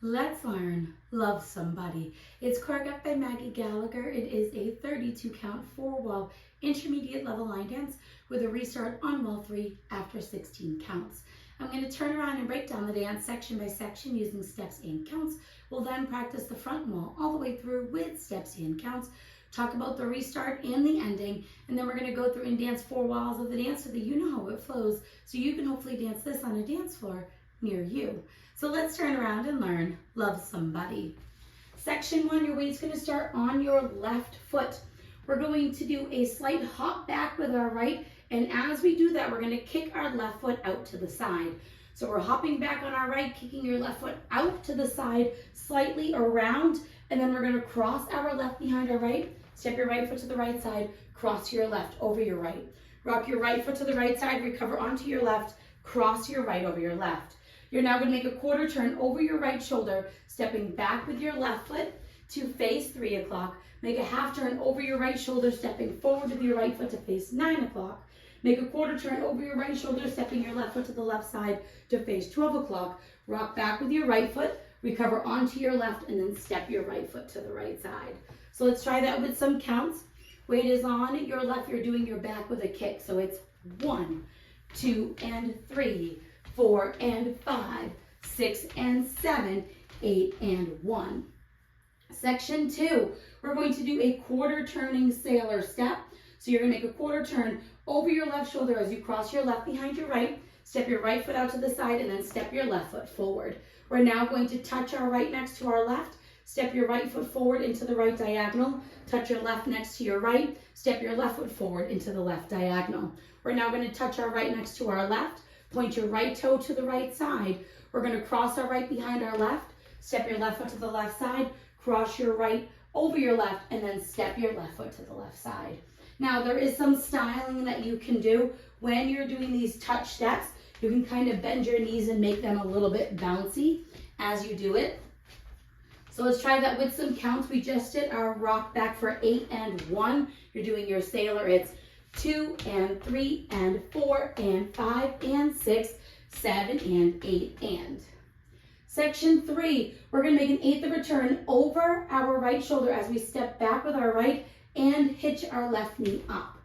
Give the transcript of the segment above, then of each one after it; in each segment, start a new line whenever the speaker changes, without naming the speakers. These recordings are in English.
Let's learn Love Somebody. It's choreographed by Maggie Gallagher. It is a 32 count 4-wall intermediate level line dance with a restart on wall 3 after 16 counts. I'm going to turn around and break down the dance section by section using steps and counts. We'll then practice the front wall all the way through with steps and counts, talk about the restart and the ending, and then we're going to go through and dance 4 walls of the dance so that you know how it flows, so you can hopefully dance this on a dance floor near you. So let's turn around and learn Love Somebody. Section 1, your weight's going to start on your left foot. We're going to do a slight hop back with our right, and as we do that, we're going to kick our left foot out to the side. So we're hopping back on our right, kicking your left foot out to the side, slightly around, and then we're going to cross our left behind our right, step your right foot to the right side, cross to your left, over your right. Rock your right foot to the right side, recover onto your left, cross your right over your left. You're now going to make a quarter turn over your right shoulder, stepping back with your left foot to face 3 o'clock. Make a half turn over your right shoulder, stepping forward with your right foot to face 9 o'clock. Make a quarter turn over your right shoulder, stepping your left foot to the left side to face 12 o'clock. Rock back with your right foot, recover onto your left, and then step your right foot to the right side. So let's try that with some counts. Weight is on your left, you're doing your back with a kick. So it's 1, 2, and 3, 4 and 5, 6 and 7, 8 and 1. Section 2, we're going to do a quarter turning sailor step. So you're going to make a quarter turn over your left shoulder as you cross your left behind your right, step your right foot out to the side, and then step your left foot forward. We're now going to touch our right next to our left, step your right foot forward into the right diagonal, touch your left next to your right, step your left foot forward into the left diagonal. We're now going to touch our right next to our left, point your right toe to the right side. We're going to cross our right behind our left, step your left foot to the left side, cross your right over your left, and then step your left foot to the left side. Now there is some styling that you can do when you're doing these touch steps. You can kind of bend your knees and make them a little bit bouncy as you do it. So let's try that with some counts. We just did our rock back for 8 and 1. You're doing your sailor. It's 2 and 3 and 4 and 5 and 6, 7 and 8 and. Section 3, we're going to make an eighth of a turn over our right shoulder as we step back with our right and hitch our left knee up.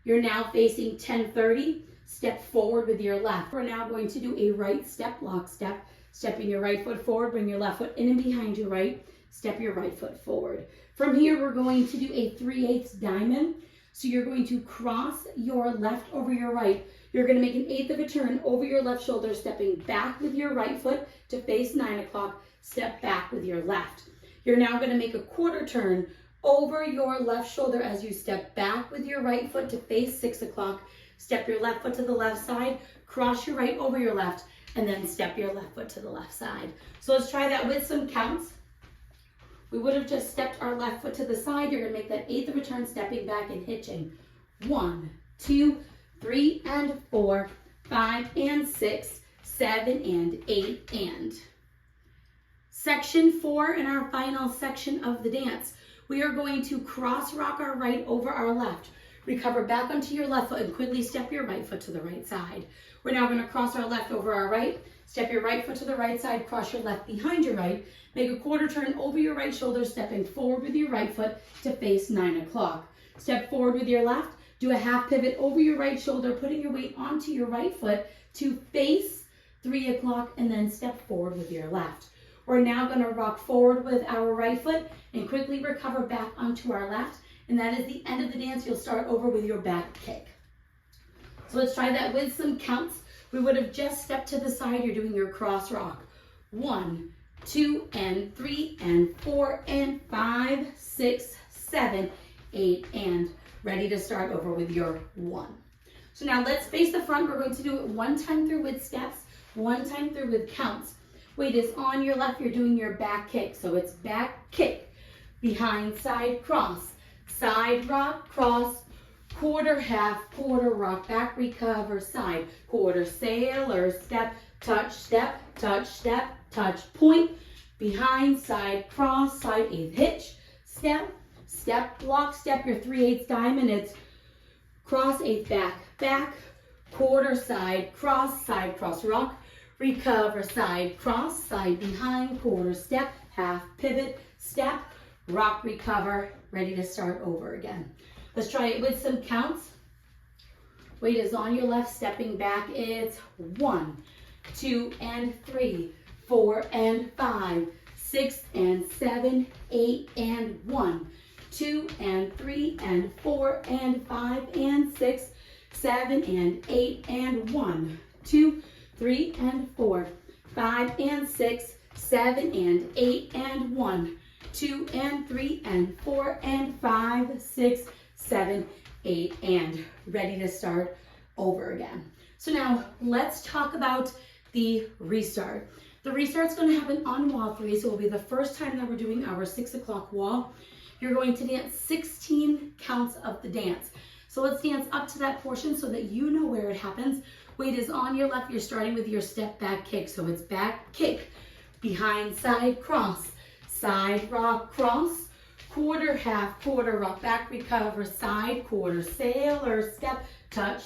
You're now facing 10-30, step forward with your left. We're now going to do a right step, lock step, stepping your right foot forward, bring your left foot in and behind your right, step your right foot forward. From here, we're going to do a 3/8 diamond. So you're going to cross your left over your right. You're going to make an eighth of a turn over your left shoulder, stepping back with your right foot to face 9 o'clock, step back with your left. You're now going to make a quarter turn over your left shoulder as you step back with your right foot to face 6 o'clock, step your left foot to the left side, cross your right over your left, and then step your left foot to the left side. So let's try that with some counts. We would have just stepped our left foot to the side. You're going to make that eighth of a turn, stepping back and hitching. 1, 2, 3 and 4, 5 and 6, 7 and 8 and. Section 4 in our final section of the dance. We are going to cross rock our right over our left. Recover back onto your left foot and quickly step your right foot to the right side. We're now going to cross our left over our right, step your right foot to the right side, cross your left behind your right, make a quarter turn over your right shoulder, stepping forward with your right foot to face 9 o'clock. Step forward with your left, do a half pivot over your right shoulder, putting your weight onto your right foot to face 3 o'clock, and then step forward with your left. We're now going to rock forward with our right foot and quickly recover back onto our left, and that is the end of the dance. You'll start over with your back kick. So let's try that with some counts. We would have just stepped to the side. You're doing your cross rock. 1, 2 and 3 and 4 and 5, 6, 7, 8 and. Ready to start over with your 1. So now let's face the front. We're going to do it one time through with steps, one time through with counts. Weight is on your left. You're doing your back kick. So it's back kick, behind side cross, side rock, cross, quarter, half, quarter, rock, back, recover, side, quarter, sailor, step, touch, point, behind, side, cross, side, eighth hitch, step, step, lock, step, your 3/8 diamond. It's cross, eighth, back, back, quarter, side, cross, rock, recover, side, cross, side, behind, quarter, step, half, pivot, step, rock, recover, ready to start over again. Let's try it with some counts. Weight is on your left, stepping back. It's 1, 2 and 3, 4 and 5, 6 and 7, 8 and 1, 2 and 3 and 4 and 5 and 6, 7 and 8 and 1, 2, 3 and 4, 5 and 6, 7 and 8 and 1, 2 and 3 and 4 and 5, 6, 7, 8 and. Ready to start over again. So now let's talk about the restart. The restart's going to happen on wall 3, so it will be the first time that we're doing our 6 o'clock wall. You're going to dance 16 counts of the dance. So let's dance up to that portion so that you know where it happens. Weight is on your left. You're starting with your step back kick. So it's back kick, behind side cross, side rock cross, quarter, half, quarter, rock, back, recover, side, quarter, sailor, step, touch,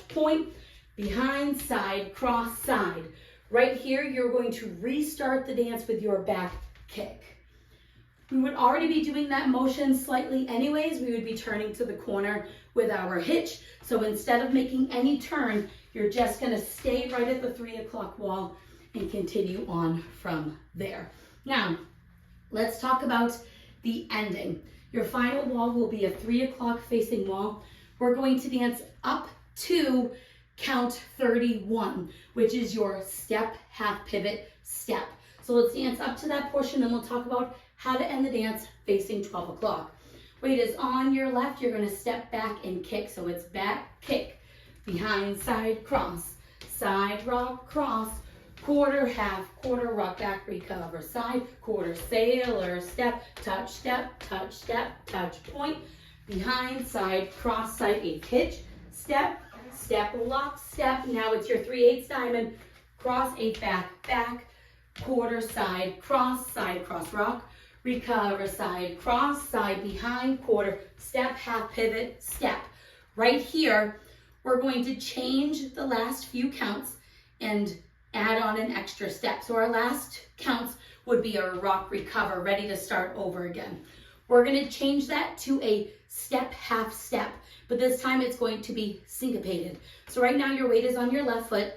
point, behind, side, cross, side. Right here, you're going to restart the dance with your back kick. We would already be doing that motion slightly anyways. We would be turning to the corner with our hitch. So instead of making any turn, you're just going to stay right at the 3 o'clock wall and continue on from there. Now, let's talk about the ending. Your final wall will be a 3 o'clock facing wall. We're going to dance up to count 31, which is your step, half pivot, step. So let's dance up to that portion, and we'll talk about how to end the dance facing 12 o'clock. Weight is on your left. You're going to step back and kick. So it's back kick, behind side cross, side rock cross, quarter, half, quarter, rock back, recover, side, quarter, sailor, step, touch, touch, point, behind, side, cross, side, eighth hitch, step, step, lock, step. Now it's your 3/8 diamond, cross, eighth back, back, quarter, side, cross, rock, recover, side, cross, side, behind, quarter, step, half, pivot, step. Right here, we're going to change the last few counts and add on an extra step. So our last counts would be a rock, recover, ready to start over again. We're going to change that to a step, half step, but this time it's going to be syncopated. So right now your weight is on your left foot.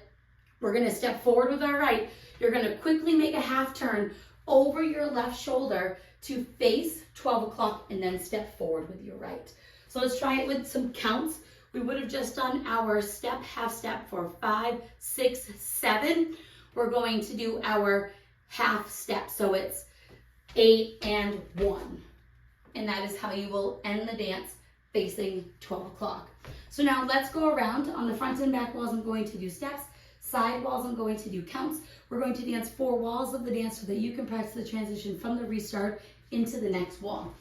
We're going to step forward with our right. You're going to quickly make a half turn over your left shoulder to face 12 o'clock and then step forward with your right. So let's try it with some counts. We would have just done our step, half step for 5, 6, 7. We're going to do our half step. So it's 8 and 1. And that is how you will end the dance facing 12 o'clock. So now let's go around. On the front and back walls, I'm going to do steps. Side walls, I'm going to do counts. We're going to dance 4 walls of the dance so that you can practice the transition from the restart into the next wall.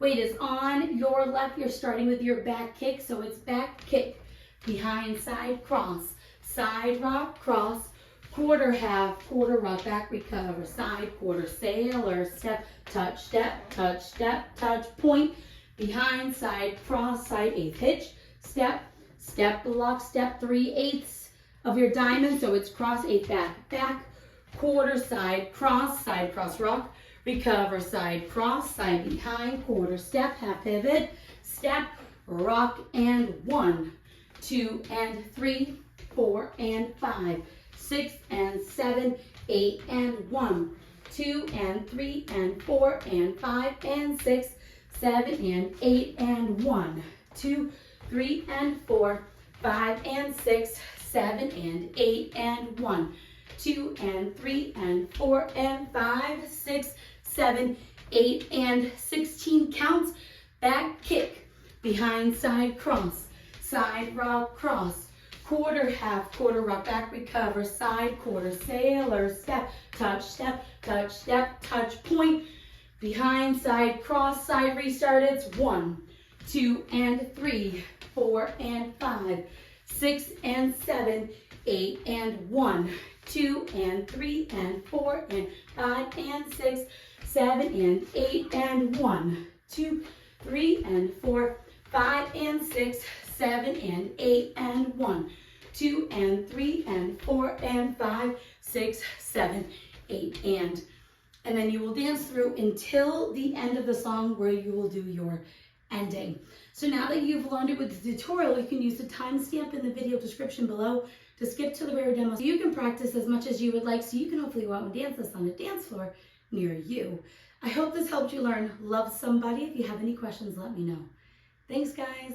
Weight is on your left. You're starting with your back kick. So it's back kick, behind, side, cross, side rock, cross, quarter, half, quarter, rock back, recover, side, quarter, sailor, step, touch, touch, point, behind, side, cross, side, eighth hitch, step, step, lock, step, 3/8 of your diamond. So it's cross, eighth back, back, quarter, side, cross, rock, recover, side, cross, side, behind, quarter, step, half pivot, step, rock, and 1, 2, and 3, 4, and 5, 6, and 7, 8, and 1, 2, and 3, and 4, and 5, and 6, 7, and 8, and 1, 2, 3, and 4, 5, and 6, 7, and 8, and 1, 2, and 3, and 4, and 5, 6, 7, 8, and 16 counts. Back kick, behind, side, cross, side, rock, cross, quarter, half, quarter, rock back, recover, side, quarter, sailor, step, touch, touch, point, behind, side, cross, side, restart. It's 1, 2, and 3, 4, and 5, 6, and 7, 8, and 1, 2, and 3, and 4, and 5, and 6, 7, and 8, and 1, 2, 3, and 4, 5, and 6, 7, and 8, and 1, 2, and 3, and 4, and 5, 6, 7, 8, and then you will dance through until the end of the song where you will do your ending. So now that you've learned it with the tutorial, you can use the timestamp in the video description below to skip to the rare demo so you can practice as much as you would like so you can hopefully go out and dance this on a dance floor near you. I hope this helped you learn Love Somebody. If you have any questions, let me know. Thanks, guys.